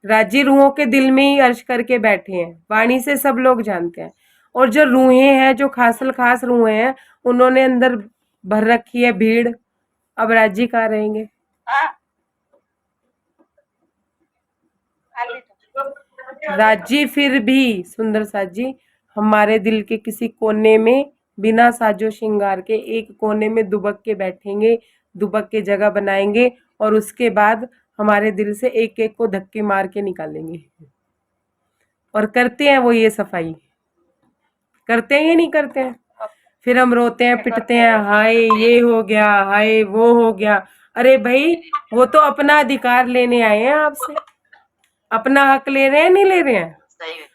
राज्य रूहों के दिल में ही अर्श करके बैठे हैं, वाणी से सब लोग जानते हैं। और जो रूहें हैं, जो खासल खास रूहें हैं, उन्होंने अंदर भर रखी है भीड़। अब राज्य कहाँ रहेंगे? राज्य फिर भी सुंदर साथ जी हमारे दिल के किसी कोने में बिना साजो श्रृंगार के एक कोने में दुबक के बैठेंगे, दुबक के जगह बनाएंगे और उसके बाद हमारे दिल से एक एक को धक्के मार के निकालेंगे। और करते हैं वो ये सफाई, करते हैं या नहीं करते हैं? फिर हम रोते हैं, पिटते हैं, हाय ये हो गया, हाय वो हो गया। अरे भाई वो तो अपना अधिकार लेने आए हैं आपसे, अपना हक ले रहे हैं, नहीं ले रहे हैं?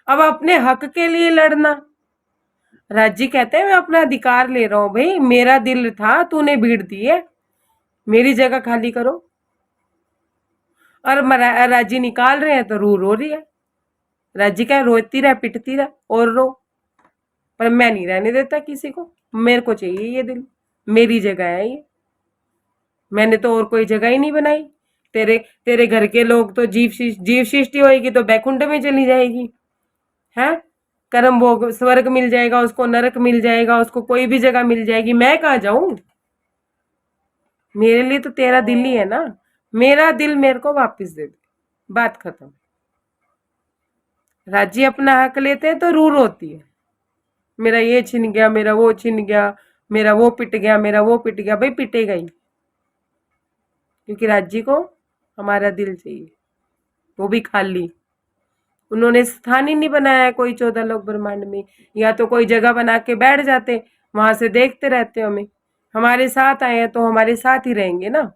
अब अपने हक के लिए लड़ना। राज्य कहते हैं मैं अपना अधिकार ले रहा हूं, भाई मेरा दिल था, तूने भीड़ दी है, मेरी जगह खाली करो। और राज्य निकाल रहे हैं तो रू रो रही है। राज्य क्या रोती रहे, पिटती रहे और रो, पर मैं नहीं रहने देता किसी को, मेरे को चाहिए ये दिल, मेरी जगह है ये, मैंने तो और कोई जगह ही नहीं बनाई। तेरे घर के लोग तो जीव सृष्टि होगी तो बैकुंठ में चली जाएगी, है कर्म भोग, स्वर्ग मिल जाएगा उसको, नरक मिल जाएगा उसको, कोई भी जगह मिल जाएगी, मैं कहाँ जाऊं? मेरे लिए तो तेरा दिल ही है ना, मेरा दिल मेरे को वापस दे दे, बात खत्म। राज्य अपना हक लेते हैं तो रूर होती है, मेरा ये छिन गया, मेरा वो छिन गया, मेरा वो पिट गया, मेरा वो पिट गया। भाई पिटेगा ही, क्योंकि राज्य को हमारा दिल चाहिए, वो भी खाली। उन्होंने स्थान ही नहीं बनाया है कोई 14 लोग ब्रह्मांड में, या तो कोई जगह बना के बैठ जाते, वहां से देखते रहते हमें। हमारे साथ आए हैं तो हमारे साथ ही रहेंगे ना।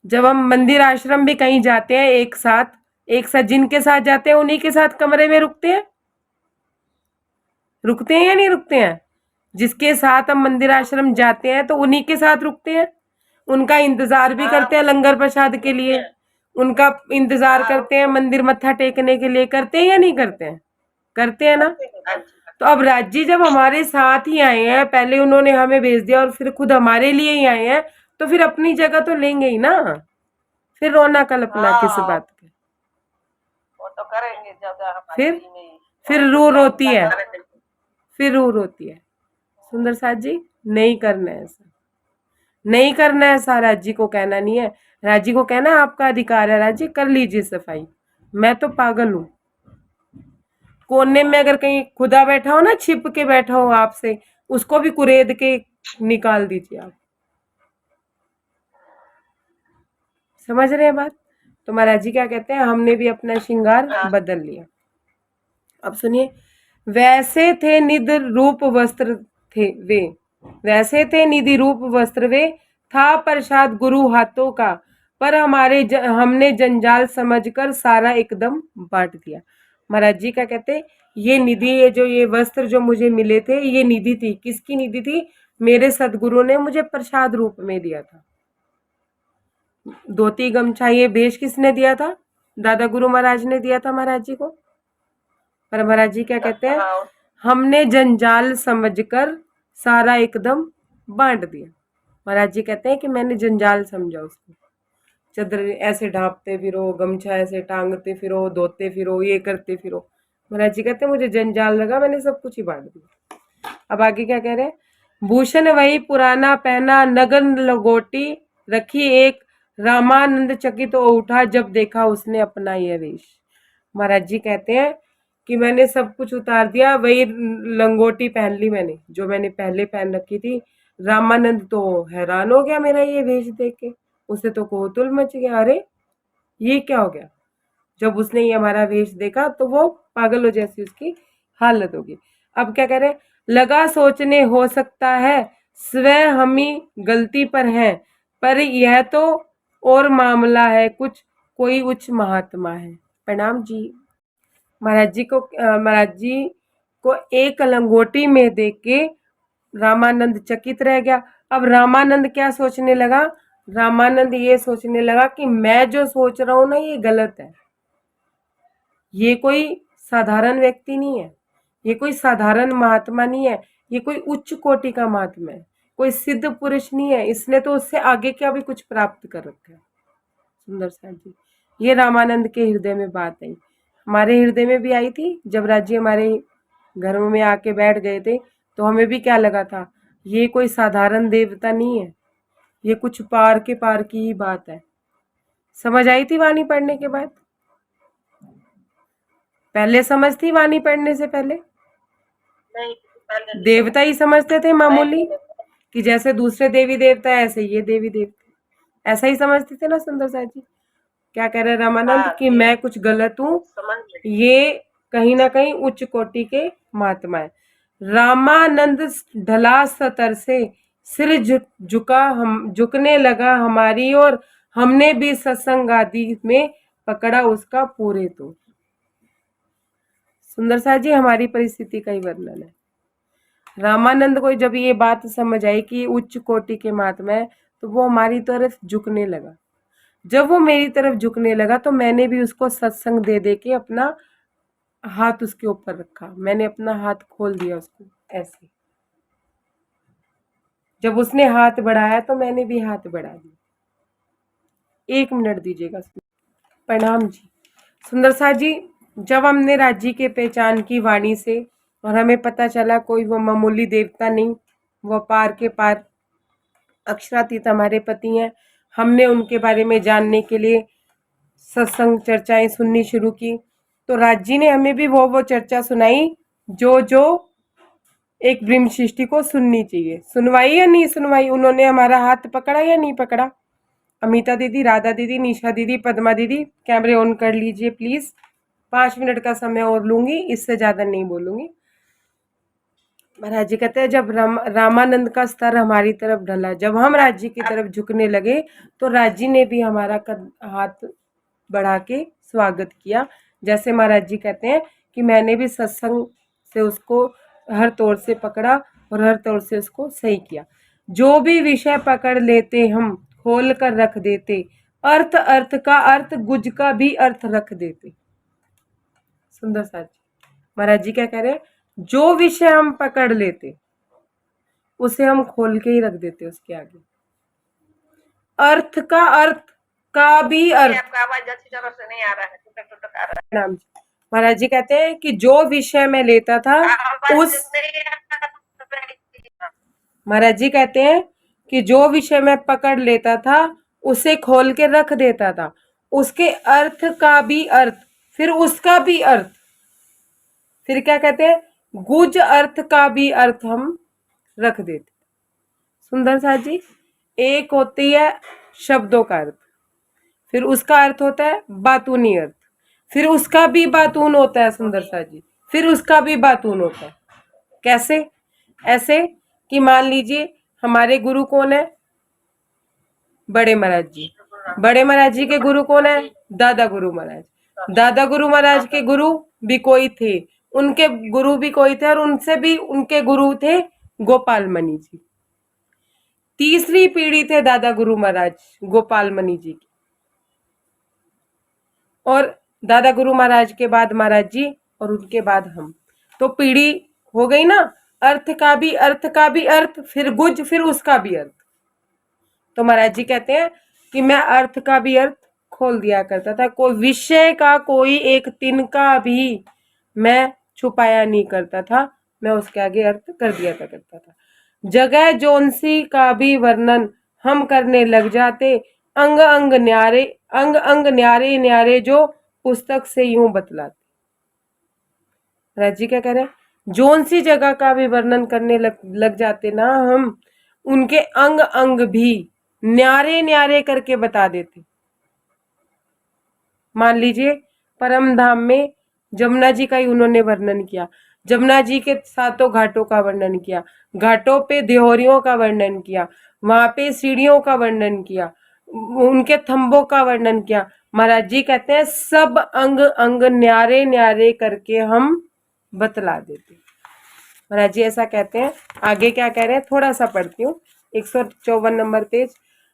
जब हम मंदिर आश्रम भी कहीं जाते हैं एक साथ जिनके साथ जाते हैं उन्हीं के साथ कमरे में रुकते हैं या नहीं रुकते हैं? जिसके साथ हम मंदिर आश्रम जाते हैं तो उन्हीं के साथ रुकते हैं, उनका इंतजार भी करते हैं लंगर प्रसाद के लिए, उनका इंतजार करते हैं मंदिर मत्था टेकने के लिए, करते हैं या नहीं करते हैं? करते हैं ना। तो अब राज्य जब हमारे साथ ही आए हैं, पहले उन्होंने हमें भेज दिया और फिर खुद हमारे लिए ही आए हैं, तो फिर अपनी जगह तो लेंगे ही ना। फिर रोना कल्पना किस बात की? वो तो करेंगे जब फिर रू रोती है, फिर रू रोती है। सुंदर साथ जी नहीं करना है ऐसा, नहीं करना है ऐसा। राज्य को कहना नहीं है, राज्य को कहना है आपका अधिकार है, राज्य कर लीजिए सफाई, मैं तो पागल हूं। कोने में अगर कहीं खुदा बैठा हो ना, छिप के बैठा हो आपसे, उसको भी कुरेद के निकाल दीजिए आप। समझ रहे हैं बात? तो महाराज जी क्या कहते हैं, हमने भी अपना श्रृंगार बदल लिया। अब सुनिए, वैसे थे निध रूप वस्त्र थे वे, वैसे थे निधि रूप वस्त्र वे, था प्रसाद गुरु हाथों का, पर हमने जंजाल समझकर सारा एकदम बांट दिया। महाराज जी क्या कहते, ये निधि, ये जो ये वस्त्र जो मुझे मिले थे, ये निधि थी। किसकी निधि थी? मेरे सदगुरु ने मुझे प्रसाद रूप में दिया था। धोती गमछा ये भेष किसने दिया था? दादा गुरु महाराज ने दिया था महाराज जी को। पर महाराज जी क्या कहते हैं, हमने जंजाल समझकर सारा एकदम बांट दिया। महाराज जी कहते हैं कि मैंने जंजाल समझा उसको, चादर ऐसे ढांपते फिरो, गमछा ऐसे टांगते फिरो, धोते फिरो, ये करते फिरो। महाराज जी कहते हैं मुझे जंजाल लगा, मैंने सब कुछ ही बांट दिया। अब आगे क्या कह रहे हैं, भूषण वही पुराना पहना, नगन लगोटी रखी एक, रामानंद चकित तो उठा जब देखा उसने अपना यह वेश। महाराज जी कहते हैं कि मैंने सब कुछ उतार दिया, वही लंगोटी पहन ली मैंने, जो मैंने पहले पहन रखी थी, रामानंद तो हैरान हो गया मेरा ये वेश देख के, उसे तो कौतूहल मच गया, अरे ये क्या हो गया। जब उसने ये हमारा वेश देखा तो वो पागल हो जैसी उसकी हालत होगी। अब क्या कह रहे, लगा सोचने हो सकता है स्वयं हम ही गलती पर हैं, पर यह तो और मामला है कुछ, कोई उच्च महात्मा है। प्रणाम जी। महाराज जी को एक लंगोटी में देख के रामानंद चकित रह गया। अब रामानंद क्या सोचने लगा, रामानंद ये सोचने लगा कि मैं जो सोच रहा हूं ना ये गलत है, ये कोई साधारण व्यक्ति नहीं है, ये कोई साधारण महात्मा नहीं है, ये कोई उच्च कोटि का महात्मा है, कोई सिद्ध पुरुष नहीं है, इसने तो उससे आगे क्या भी कुछ प्राप्त कर रखा है। सुंदर सा जी, ये रामानंद के हृदय में बात आई, हमारे हृदय में भी आई थी। जब राज्य हमारे घरों में आके बैठ गए थे तो हमें भी क्या लगा था, ये कोई साधारण देवता नहीं है, ये कुछ पार के पार की ही बात है। समझ आई थी वाणी पढ़ने के बाद? पहले समझ थी वाणी पढ़ने से पहले? नहीं, पहले नहीं देवता ही समझते थे मामूली, समझ। कि जैसे दूसरे देवी देवता है ऐसे ये देवी देवता, ऐसा ही समझते थे ना सुंदर सा जी। क्या कह रहे रामानंद हाँ, कि मैं कुछ गलत हूँ, समझ गई। ये कहीं ना कहीं उच्च कोटि के महात्मा है। रामानंद ढला सतर से सिर झुकने लगा हमारी और हमने भी सत्संग आदि में पकड़ा उसका पूरे तो। सुंदर सा जी, हमारी परिस्थिति का ही वर्णन है। रामानंद को जब ये बात समझ आई कि उच्च कोटि के महात्मा है तो वो हमारी तरफ झुकने लगा। जब वो मेरी तरफ झुकने लगा तो मैंने भी उसको सत्संग दे दे के अपना हाथ उसके ऊपर रखा, मैंने अपना हाथ खोल दिया उसको ऐसे। जब उसने हाथ बढ़ाया तो मैंने भी हाथ बढ़ा दिया। 1 मिनट दीजिएगा। प्रणाम जी। सुंदर सा जी, जब हमने राज्य के पहचान की वाणी से और हमें पता चला कोई वो मामूली देवता नहीं, वो पार के पार अक्षरातीत हमारे पति हैं, हमने उनके बारे में जानने के लिए सत्संग चर्चाएं सुननी शुरू की। तो राज्य ने हमें भी वो चर्चा सुनाई जो जो एक ब्रह्म सृष्टि को सुननी चाहिए। सुनवाई या नहीं सुनवाई? उन्होंने हमारा हाथ पकड़ा या नहीं पकड़ा? अमिता दीदी, राधा दीदी, निशा दीदी, पद्मा दीदी, कैमरे ऑन कर लीजिए प्लीज। 5 मिनट का समय और लूंगी, इससे ज्यादा नहीं बोलूंगी। महाराज जी कहते हैं जब रामानंद का स्तर हमारी तरफ ढला, जब हम राज्य की तरफ झुकने लगे तो राज्य ने भी हमारा हाथ बढ़ा के स्वागत किया। जैसे महाराज जी कहते हैं कि मैंने भी सत्संग से उसको हर तौर से पकड़ा और हर तौर से उसको सही किया। जो भी विषय पकड़ लेते हम खोल कर रख देते, अर्थ अर्थ का अर्थ, गुज का भी अर्थ रख देते। सुंदर सा जी, महाराज जी क्या कह रहे हैं, जो विषय हम पकड़ लेते उसे हम खोल के ही रख देते उसके आगे। अर्थ का अर्थ का भी अर्थ। आपका आवाज अच्छी तरह से नहीं आ रहा है, टुटक टुटक आ रहा है। नाम जी, महाराज जी कहते हैं कि जो विषय में लेता था उस, महाराज जी कहते हैं कि जो विषय में पकड़ लेता था उसे खोल के रख देता था, उसके अर्थ का भी अर्थ, फिर उसका भी अर्थ, फिर क्या कहते हैं, गुज अर्थ का भी अर्थ हम रख देते। सुंदर सा जी, एक होती है शब्दों का अर्थ, फिर उसका अर्थ होता है बातूनी अर्थ, फिर उसका भी बातून होता है सुंदर सा जी, फिर उसका भी बातून होता है। कैसे? ऐसे कि मान लीजिए हमारे गुरु कौन है? बड़े महाराज जी। बड़े महाराज जी के गुरु कौन है? दादा गुरु महाराज। दादा गुरु महाराज के गुरु भी कोई थे, उनके गुरु भी कोई थे और उनसे भी उनके गुरु थे गोपाल मणि जी। तीसरी पीढ़ी थे दादा गुरु महाराज गोपाल मणि जी की, और दादा गुरु महाराज के बाद महाराज जी और उनके बाद हम, तो पीढ़ी हो गई ना। अर्थ का भी अर्थ, फिर गुज, फिर उसका भी अर्थ। तो महाराज जी कहते हैं कि मैं अर्थ का भी अर्थ खोल दिया करता था, कोई विषय का कोई एक तिनका भी मैं छुपाया नहीं करता था, मैं उसके आगे अर्थ कर दिया करता था। जगह जोनसी का भी वर्णन हम करने लग जाते, अंग अंग न्यारे न्यारे जो पुस्तक से यूं बतलाते। महाराज जी क्या कह रहे हैं, जोन सी जगह का भी वर्णन करने लग जाते ना हम, उनके अंग अंग भी न्यारे न्यारे करके बता देते। मान लीजिए परम धाम में जमुना जी का ही उन्होंने वर्णन किया, जमुना जी के सातों घाटों का वर्णन किया, घाटों पे देहोरियों का वर्णन किया, वहां पे सीढ़ियों का वर्णन किया, उनके थंबों का वर्णन किया। महाराज जी कहते हैं सब अंग अंग न्यारे न्यारे करके हम बतला देते। महाराज जी ऐसा कहते हैं। आगे क्या कह रहे हैं थोड़ा सा पढ़ती हूँ। 154 नंबर पेज।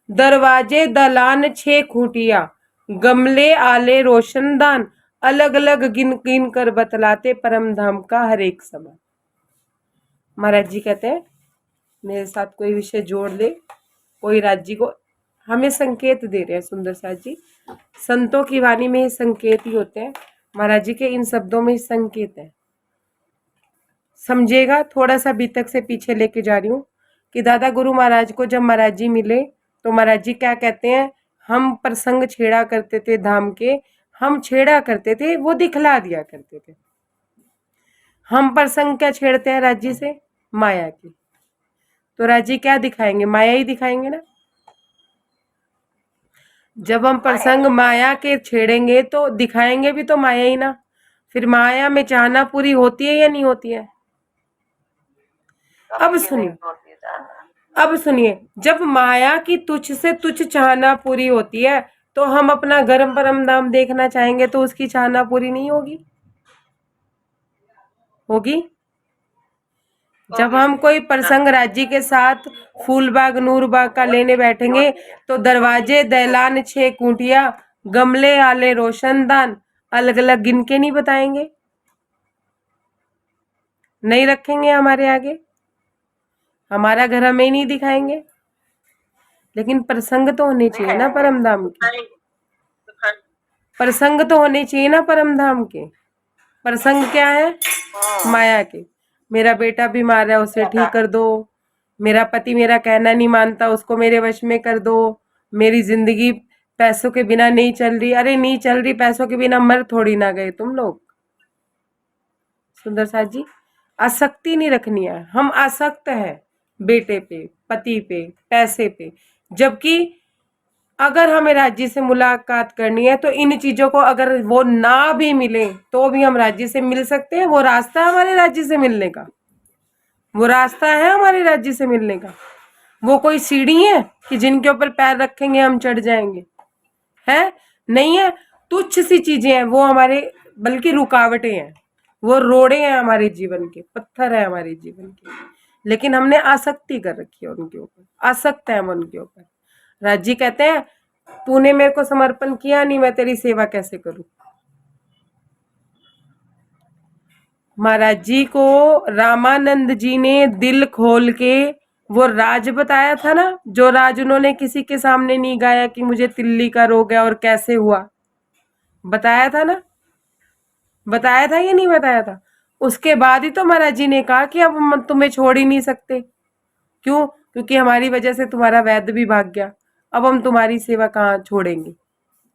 दरवाजे दलान 6 खूंटिया, गमले आले रोशनदान, अलग अलग गिन गिन कर बतलाते परम धाम का हर एक समान। महाराज जी कहते हैं मेरे साथ कोई विषय जोड़ ले, कोई राज्य को हमें संकेत दे रहे हैं सुंदर साथ जी। संतों की वाणी में संकेत ही होते हैं, महाराज जी के इन शब्दों में संकेत है। समझेगा, थोड़ा सा बीतक से पीछे लेके जा रही हूँ कि दादा गुरु महाराज को जब महाराज जी मिले तो महाराज जी क्या कहते हैं, हम प्रसंग छेड़ा करते थे धाम के, हम छेड़ा करते थे, वो दिखला दिया करते थे। हम प्रसंग क्या छेड़ते हैं राजी से? माया की। तो राजी क्या दिखाएंगे? माया ही दिखाएंगे ना। जब हम प्रसंग माया के छेड़ेंगे तो दिखाएंगे भी तो माया ही ना। फिर माया में चाहना पूरी होती है या नहीं होती है? अब सुनिए, अब सुनिए, जब माया की तुच्छ से तुच्छ चाहना पूरी होती है तो हम अपना गर्म परम धाम देखना चाहेंगे तो उसकी चाहना पूरी नहीं होगी? होगी। जब हम कोई प्रसंग राज्य के साथ फूलबाग नूरबाग का लेने बैठेंगे तो दरवाजे दैलान 6 कुटिया, गमले आले रोशनदान, अलग अलग गिन के नहीं बताएंगे? नहीं रखेंगे हमारे आगे, हमारा घर हमें नहीं दिखाएंगे? लेकिन प्रसंग तो होने चाहिए ना परम धाम के, प्रसंग तो होने चाहिए ना परम धाम के। प्रसंग क्या है? माया के। मेरा बेटा बीमार है, उसे ठीक कर दो। मेरा पति मेरा कहना नहीं मानता, उसको मेरे वश में कर दो। मेरी जिंदगी पैसों के बिना नहीं चल रही। अरे नहीं चल रही पैसों के बिना, मर थोड़ी ना गए तुम लोग। सुंदर साथ जी, आसक्ति नहीं रखनी है। हम आसक्त है बेटे पे, पति पे, पैसे पे, जबकि अगर हमें राज्य से मुलाकात करनी है तो इन चीजों को अगर वो ना भी मिले तो भी हम राज्य से मिल सकते हैं। वो रास्ता है हमारे राज्य से मिलने का, वो रास्ता है हमारे राज्य से मिलने का। वो कोई सीढ़ी है कि जिनके ऊपर पैर रखेंगे हम चढ़ जाएंगे? है नहीं है। तुच्छ सी चीजें हैं वो हमारे, बल्कि रुकावटें हैं, वो रोड़े हैं हमारे जीवन के, पत्थर है हमारे जीवन के। लेकिन हमने आसक्ति कर रखी है उनके ऊपर, आसक्त है हम उनके ऊपर। राजी कहते हैं तूने मेरे को समर्पण किया नहीं, मैं तेरी सेवा कैसे करूं? महाराज जी को रामानंद जी ने दिल खोल के वो राज बताया था ना, जो राज उन्होंने किसी के सामने नहीं गाया कि मुझे तिल्ली का रोग है और कैसे हुआ। बताया था ना, बताया था या नहीं बताया था? उसके बाद ही तो महाराज जी ने कहा कि अब हम तुम्हें छोड़ ही नहीं सकते। क्यों? क्योंकि हमारी वजह से तुम्हारा वैद्य भी भाग गया। अब हम तुम्हारी सेवा कहाँ छोड़ेंगे?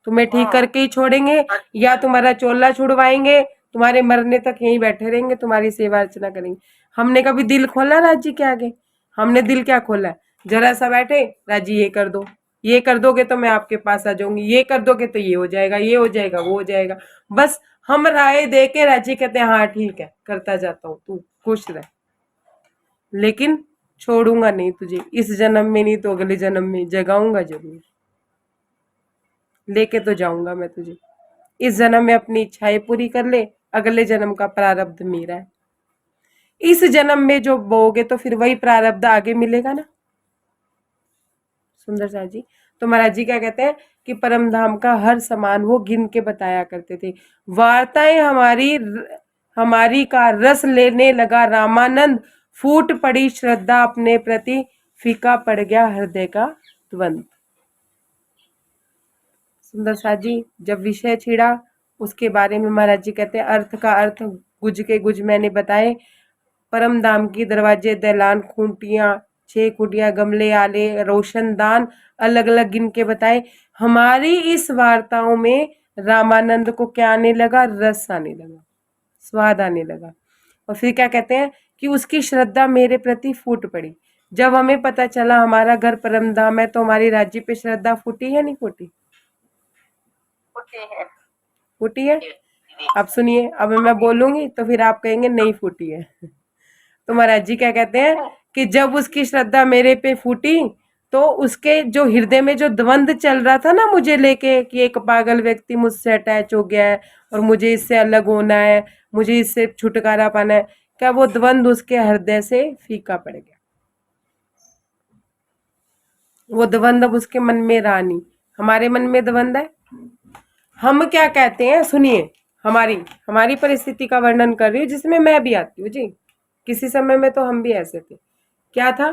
तुम्हें ठीक करके ही छोड़ेंगे या तुम्हारा चोला छुड़वाएंगे, तुम्हारे मरने तक यहीं बैठे रहेंगे, तुम्हारी सेवा अर्चना करेंगे। हमने कभी दिल खोला राजी के आगे? हमने दिल क्या खोला है? जरा सा बैठे, राजी ये कर दो, ये कर दोगे तो मैं आपके पास आ जाऊंगी, ये कर दोगे तो ये हो जाएगा, ये हो जाएगा, वो हो जाएगा। बस हम राय दे के राजी कहते हैं हाँ ठीक है करता जाता हूँ, तू खुश रह, लेकिन छोड़ूंगा नहीं तुझे। इस जन्म में नहीं तो अगले जन्म में जगाऊंगा जरूर, लेके तो जाऊंगा मैं तुझे। इस जन्म में अपनी इच्छाएं पूरी कर ले, अगले जन्म का प्रारब्ध मेरा है। इस जन्म में जो बोगे तो फिर वही प्रारब्ध आगे मिलेगा ना। सुंदर साथ जी, तो महाराज जी क्या कहते हैं कि परम धाम का हर समान वो गिन के बताया करते थे। वार्ताएं हमारी का रस लेने लगा रामानंद, फूट पड़ी श्रद्धा अपने प्रति, फीका पड़ गया हृदय का द्वंद। सुंदर साथ जी, जब विषय छिड़ा उसके बारे में महाराज जी कहते हैं अर्थ का अर्थ गुज के गुज मैंने बताए। परम धाम की दरवाजे दैलान खूंटियां 6 कुटिया, गमले आले रोशनदान, अलग अलग गिन के बताए। हमारी इस वार्ताओं में रामानंद को क्या आने लगा? रस आने लगा, स्वाद आने लगा। और फिर क्या कहते हैं कि उसकी श्रद्धा मेरे प्रति फूट पड़ी। जब हमें पता चला हमारा घर परमधाम है तो हमारी राज्य पे श्रद्धा फूटी है नहीं फूटी? फूटी है। फूटी है। अब सुनिए, अब मैं बोलूंगी तो फिर आप कहेंगे नहीं फूटी है। तो महाराज जी क्या कहते हैं कि जब उसकी श्रद्धा मेरे पे फूटी तो उसके जो हृदय में जो द्वंद चल रहा था ना मुझे लेके कि एक पागल व्यक्ति मुझसे अटैच हो गया है और मुझे इससे अलग होना है, मुझे इससे छुटकारा पाना है, क्या वो द्वंद उसके हृदय से फीका पड़ गया। वो द्वंद अब उसके मन में रहा नहीं। हमारे मन में द्वंद है। हम क्या कहते हैं, सुनिए, हमारी हमारी परिस्थिति का वर्णन कर रही हूँ जिसमें मैं भी आती हूँ जी। किसी समय में तो हम भी ऐसे थे। क्या था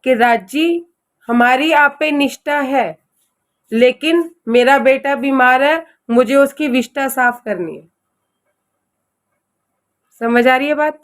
कि राजी हमारी आप पे निष्ठा है, लेकिन मेरा बेटा बीमार है, मुझे उसकी विष्ठा साफ करनी है। समझ आ रही है बात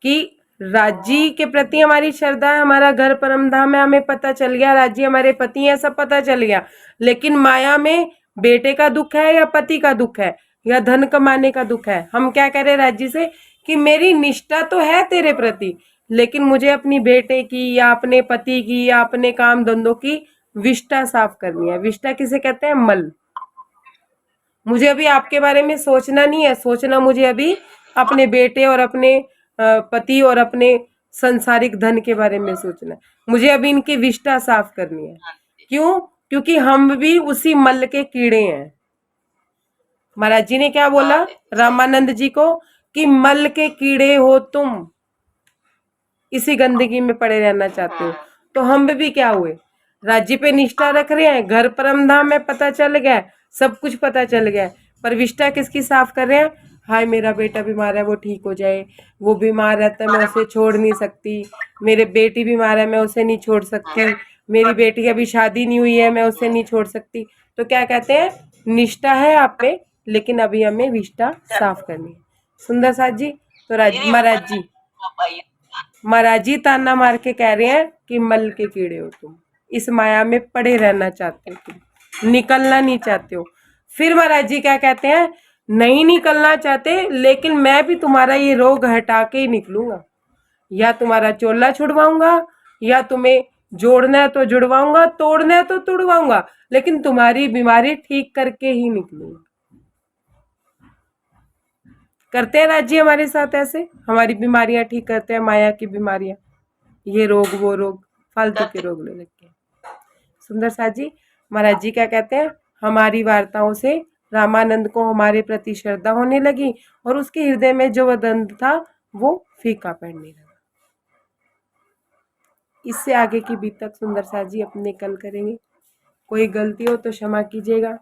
कि राजी के प्रति हमारी श्रद्धा है, हमारा घर परमधाम है, हमें पता चल गया राजी हमारे पति है, सब पता चल गया, लेकिन माया में बेटे का दुख है या पति का दुख है या धन कमाने का दुख है। हम क्या कह रहे राजी से कि मेरी निष्ठा तो है तेरे प्रति, लेकिन मुझे अपनी बेटे की या अपने पति की या अपने काम धंधों की विष्ठा साफ करनी है। विष्ठा किसे कहते हैं? मल। मुझे अभी आपके बारे में सोचना नहीं है, सोचना मुझे अभी अपने बेटे और अपने पति और अपने संसारिक धन के बारे में सोचना है। मुझे अभी इनकी विष्ठा साफ करनी है। क्यों? क्योंकि हम भी उसी मल के कीड़े हैं। महाराज जी ने क्या बोला रामानंद जी को कि मल के कीड़े हो तुम, इसी गंदगी में पड़े रहना चाहते हो। तो हम भी क्या हुए? राज्य पे निष्ठा रख रहे हैं, घर परमधाम में पता चल गया, सब कुछ पता चल गया, पर विष्ठा किसकी साफ कर रहे हैं? हाय मेरा बेटा बीमार है, वो ठीक हो जाए, वो बीमार रहता है मैं उसे छोड़ नहीं सकती, मेरे बेटी बीमार है मैं उसे नहीं छोड़ सकती, मेरी बेटी की अभी शादी नहीं हुई है मैं उसे नहीं छोड़ सकती। तो क्या कहते हैं? निष्ठा है आप पे, लेकिन अभी हमें विष्ठा साफ करनी है। सुंदर साथ जी, तो महाराज जी ताना मार के कह रहे हैं कि मल के कीड़े हो तुम, इस माया में पड़े रहना चाहते हो, तुम निकलना नहीं चाहते हो। फिर महाराज जी क्या कहते हैं? नहीं निकलना चाहते, लेकिन मैं भी तुम्हारा ये रोग हटा के ही निकलूंगा, या तुम्हारा चोला छुड़वाऊंगा, या तुम्हें जोड़ना है तो जुड़वाऊंगा, तोड़ना है तो तोड़वाऊंगा, लेकिन तुम्हारी बीमारी ठीक करके ही निकलूंगा। करते हैं राज्य हमारे साथ ऐसे, हमारी बीमारियां ठीक करते हैं, माया की बीमारियां, ये रोग वो रोग, फालतू के रोग ले रखे हैं। सुंदर साथ जी, महाराज जी क्या कहते हैं? हमारी वार्ताओं से रामानंद को हमारे प्रति श्रद्धा होने लगी और उसके हृदय में जो द्वंद था वो फीका पड़ने लगा। इससे आगे की बीतक सुंदर साथ जी अपने कल करेंगे। कोई गलती हो तो क्षमा कीजिएगा।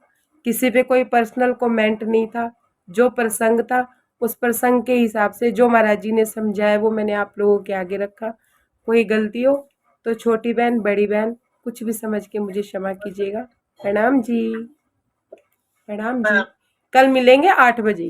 किसी पे कोई पर्सनल कमेंट नहीं था, जो प्रसंग था उस प्रसंग के हिसाब से जो महाराज जी ने समझाया वो मैंने आप लोगों के आगे रखा। कोई गलती हो तो छोटी बहन बड़ी बहन कुछ भी समझ के मुझे क्षमा कीजिएगा। प्रणाम जी, प्रणाम जी। कल मिलेंगे 8 बजे।